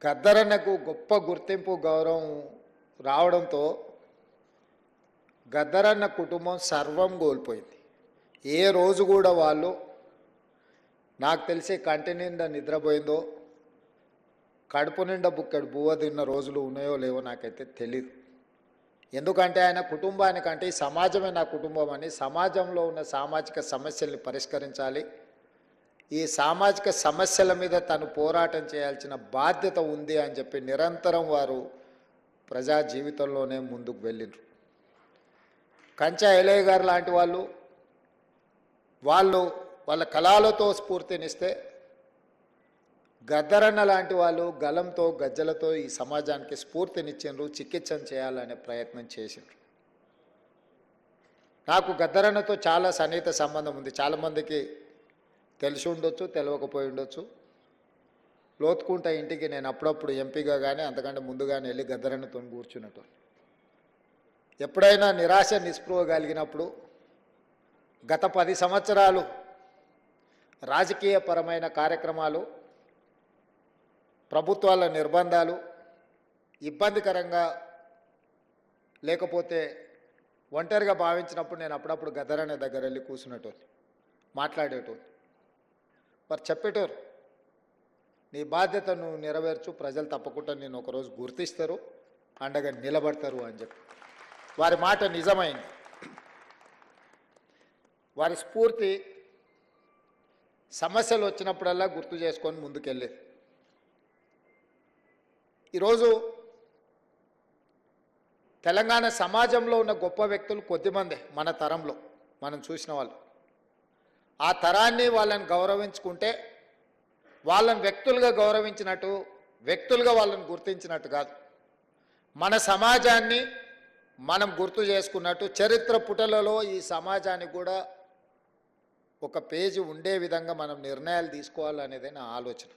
గద్దరన్నకు గొప్ప గుర్తింపు గౌరవం రావడంతో గద్దరన్న కుటుంబం సర్వం కోల్పోయింది. ఏ రోజు కూడా వాళ్ళు నాకు తెలిసి కంటి నిండా నిద్రపోయిందో కడుపు నిండా బుక్కడు బువ్వ తిన్న రోజులు ఉన్నాయో లేవో నాకైతే తెలీదు. ఎందుకంటే ఆయన కుటుంబానికంటే ఈ సమాజమే నా కుటుంబం అని, సమాజంలో ఉన్న సామాజిక సమస్యల్ని పరిష్కరించాలి, ఈ సామాజిక సమస్యల మీద తను పోరాటం చేయాల్సిన బాధ్యత ఉంది అని చెప్పి నిరంతరం వారు ప్రజా జీవితంలోనే ముందుకు వెళ్ళిండ్రు. కంచా ఎలయ్య గారు లాంటి వాళ్ళు వాళ్ళ కళలతో స్ఫూర్తినిస్తే, గద్దరన్న లాంటి వాళ్ళు గలంతో గజ్జలతో ఈ సమాజానికి స్ఫూర్తినిచ్చిండ్రు, చికిత్స చేయాలనే ప్రయత్నం చేసిండ్రు. నాకు గద్దరన్నతో చాలా సన్నిహిత సంబంధం ఉంది. చాలామందికి తెలిసి ఉండొచ్చు, తెలియకపోయి ఉండొచ్చు. లోతుకుంట ఇంటికి నేను అప్పుడప్పుడు ఎంపీగా కానీ అంతకంటే ముందుగానే వెళ్ళి గద్దరన్నతో కూర్చున్నట్టు. ఎప్పుడైనా నిరాశ నిస్పృహ కలిగినప్పుడు గత 10 సంవత్సరాలు రాజకీయపరమైన కార్యక్రమాలు, ప్రభుత్వాల నిర్బంధాలు ఇబ్బందికరంగా లేకపోతే ఒంటరిగా భావించినప్పుడు నేను అప్పుడప్పుడు గద్దరన్న దగ్గర వెళ్ళి కూర్చున్నట్టు మాట్లాడేటోని. మరి చెప్పేటోరు, నీ బాధ్యత నువ్వు నెరవేర్చు, ప్రజలు తప్పకుండా నేను ఒకరోజు గుర్తిస్తారు, అండగా నిలబడతారు అని చెప్పి. వారి మాట నిజమైంది. వారి స్ఫూర్తి సమస్యలు వచ్చినప్పుడల్లా గుర్తు చేసుకొని ముందుకెళ్ళేది. ఈరోజు తెలంగాణ సమాజంలో ఉన్న గొప్ప వ్యక్తులు కొద్దిమందే మన తరంలో మనం చూసిన వాళ్ళు. ఆ తరాన్ని వాళ్ళని గౌరవించుకుంటే వాళ్ళని వ్యక్తులుగా గౌరవించినట్టు, వ్యక్తులుగా వాళ్ళని గుర్తించినట్టు కాదు, మన సమాజాన్ని మనం గుర్తు చేసుకున్నట్టు, చరిత్ర పుటలలో ఈ సమాజానికి కూడా ఒక పేజీ ఉండే విధంగా మనం నిర్ణయాలు తీసుకోవాలనేదే నా ఆలోచన.